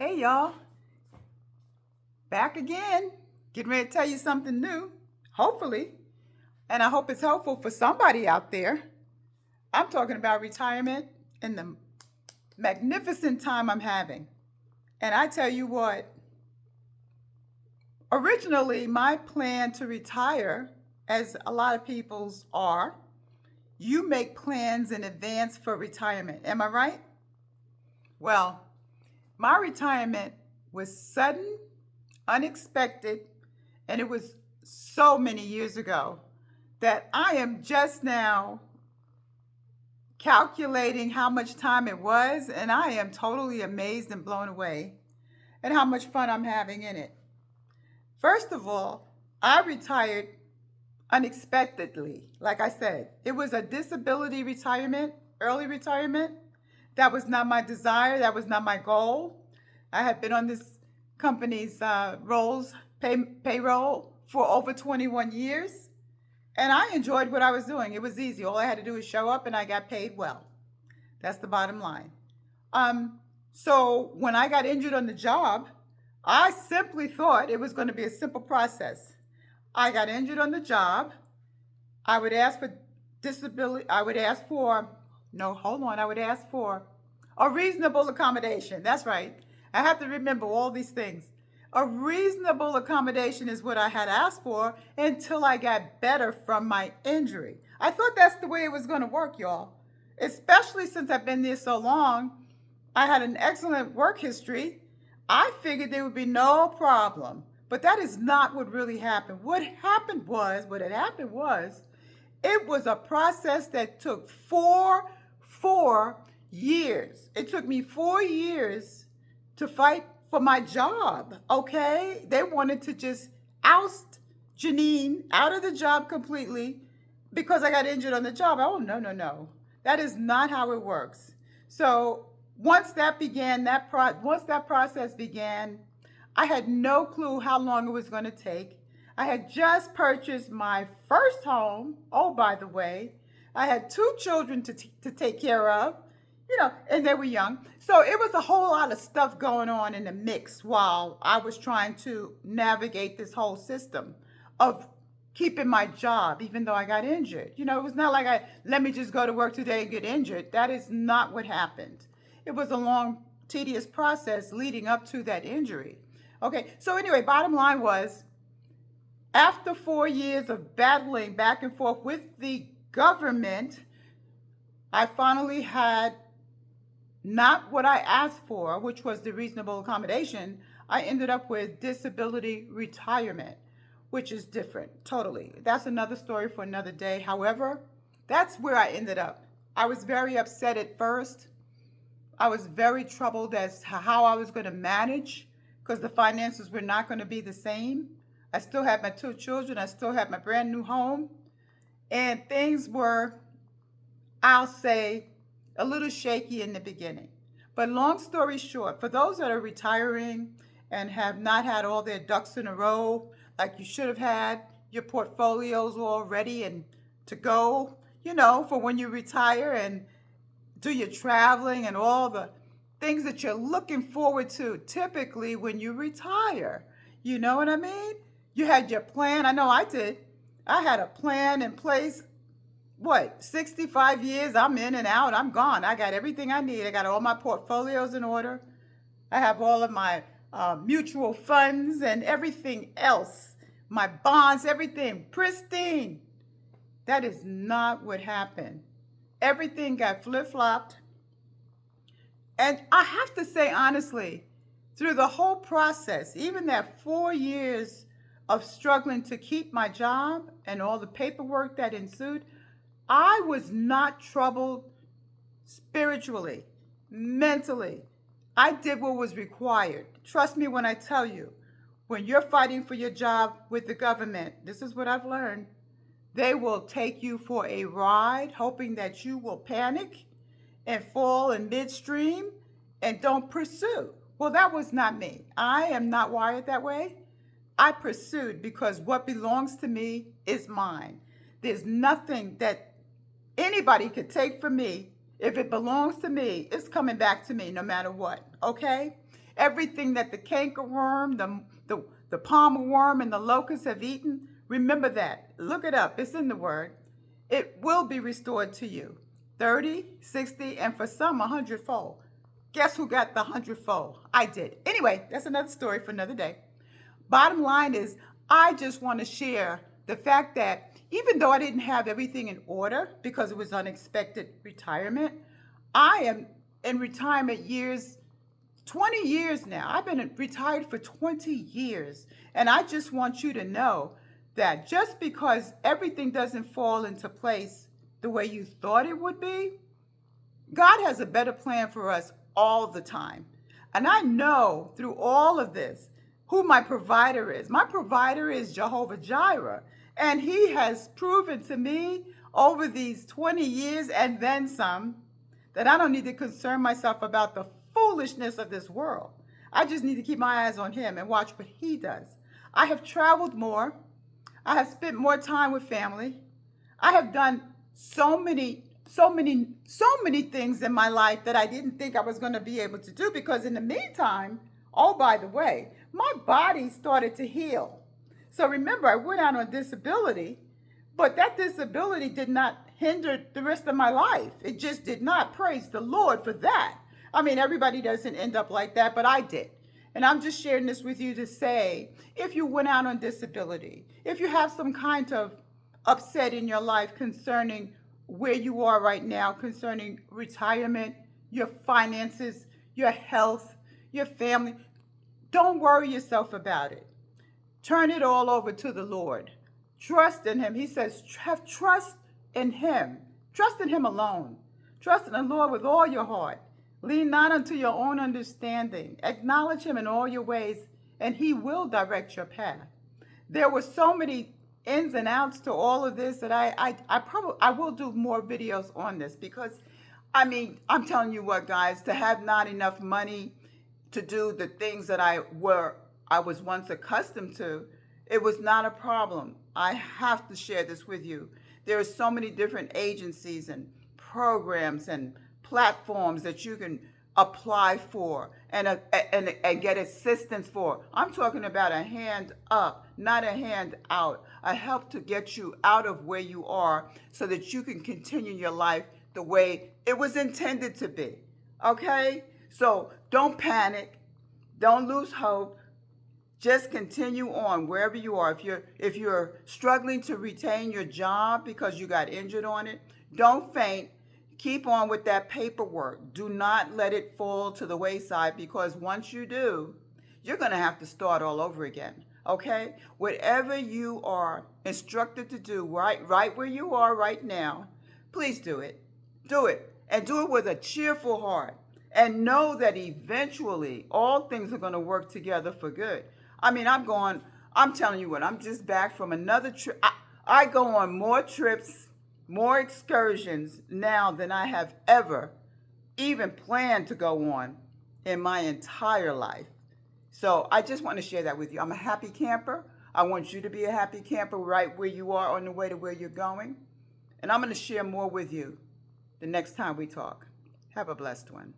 Hey y'all, back again. Getting ready to tell you something new, hopefully, and I hope it's helpful for somebody out there. I'm talking about retirement and the magnificent time I'm having. And I tell you what, originally my plan to retire, as a lot of people's are, you make plans in advance for retirement. Am I right? Well, my retirement was sudden, unexpected, and it was so many years ago that I am just now calculating how much time it was, and I am totally amazed and blown away at how much fun I'm having in it. First of all, I retired unexpectedly. Like I said, it was a disability retirement, early retirement. That was not my desire, that was not my goal. I had been on this company's payroll for over 21 years, and I enjoyed what I was doing. It was easy. All I had to do was show up, and I got paid well. That's the bottom line. So when I got injured on the job, I simply thought it was going to be a simple process. I got injured on the job. I would ask for disability. I would ask for, no, hold on. I would ask for a reasonable accommodation. That's right. I have to remember all these things. A reasonable accommodation is what I had asked for until I got better from my injury. I thought that's the way it was going to work, y'all. Especially since I've been there so long, I had an excellent work history. I figured there would be no problem. But that is not what really happened. What had happened was, it was a process that took four years. It took me 4 years to fight for my job, okay? They wanted to just oust Janine out of the job completely because I got injured on the job. Oh, no, no, no. That is not how it works. So once that process began, I had no clue how long it was going to take. I had just purchased my first home. Oh, by the way, I had two children to take care of, and they were young. So it was a whole lot of stuff going on in the mix while I was trying to navigate this whole system of keeping my job, even though I got injured. It was not like let me just go to work today and get injured. That is not what happened. It was a long, tedious process leading up to that injury. Okay, so anyway, bottom line was, after 4 years of battling back and forth with the government, I finally had not what I asked for, which was the reasonable accommodation. I ended up with disability retirement, which is different, totally. That's another story for another day. However, that's where I ended up. I was very upset at first. I was very troubled as to how I was going to manage because the finances were not going to be the same. I still had my two children. I still had my brand new home. And things were, I'll say, a little shaky in the beginning. But long story short, for those that are retiring and have not had all their ducks in a row, like you should have had, your portfolios all ready and to go, for when you retire and do your traveling and all the things that you're looking forward to typically when you retire. You know what I mean? You had your plan. I know I did. I had a plan in place. 65 years, I'm in and out, I'm gone. I got everything I need. I got all my portfolios in order. I have all of my mutual funds and everything else, my bonds, everything pristine. That is not what happened. Everything got flip-flopped. And I have to say honestly, through the whole process, even that 4 years of struggling to keep my job and all the paperwork that ensued, I was not troubled spiritually, mentally. I did what was required. Trust me when I tell you, when you're fighting for your job with the government, this is what I've learned. They will take you for a ride, hoping that you will panic and fall in midstream and don't pursue. Well, that was not me. I am not wired that way. I pursued because what belongs to me is mine. There's nothing that anybody could take from me. If it belongs to me, it's coming back to me no matter what, okay? everything that the cankerworm, the palmer worm, and the locust have eaten, remember that. Look it up. It's in the Word. It will be restored to you. 30, 60, and for some, 100-fold. Guess who got the 100-fold? I did. Anyway, that's another story for another day. Bottom line is, I just want to share the fact that even though I didn't have everything in order because it was unexpected retirement, I am in retirement years, 20 years now. I've been retired for 20 years. And I just want you to know that just because everything doesn't fall into place the way you thought it would be, God has a better plan for us all the time. And I know through all of this who my provider is. My provider is Jehovah Jireh. And he has proven to me over these 20 years and then some that I don't need to concern myself about the foolishness of this world. I just need to keep my eyes on him and watch what he does. I have traveled more. I have spent more time with family. I have done so many things in my life that I didn't think I was going to be able to do, because in the meantime, oh, by the way, my body started to heal. So remember, I went out on disability, but that disability did not hinder the rest of my life. It just did not. Praise the Lord for that. I mean, everybody doesn't end up like that, but I did. And I'm just sharing this with you to say, if you went out on disability, if you have some kind of upset in your life concerning where you are right now, concerning retirement, your finances, your health, your family, don't worry yourself about it. Turn it all over to the Lord. Trust in him. He says, have trust in him. Trust in him alone. Trust in the Lord with all your heart. Lean not unto your own understanding. Acknowledge him in all your ways, and he will direct your path. There were so many ins and outs to all of this that I will do more videos on this, because I mean, I'm telling you what, guys, to have not enough money to do the things that I was once accustomed to, it was not a problem. I have to share this with you. There are so many different agencies and programs and platforms that you can apply for and get assistance for. I'm talking about a hand up, not a hand out. A help to get you out of where you are so that you can continue your life the way it was intended to be. Okay? So don't panic. Don't lose hope. Just continue on wherever you are. If you're struggling to retain your job because you got injured on it, don't faint. Keep on with that paperwork. Do not let it fall to the wayside, because once you do, you're going to have to start all over again. Okay? Whatever you are instructed to do right where you are right now, please do it. Do it. And do it with a cheerful heart. And know that eventually all things are going to work together for good. I mean, I'm telling you what, I'm just back from another trip. I go on more trips, more excursions now than I have ever even planned to go on in my entire life. So I just want to share that with you. I'm a happy camper. I want you to be a happy camper right where you are on the way to where you're going. And I'm going to share more with you the next time we talk. Have a blessed one.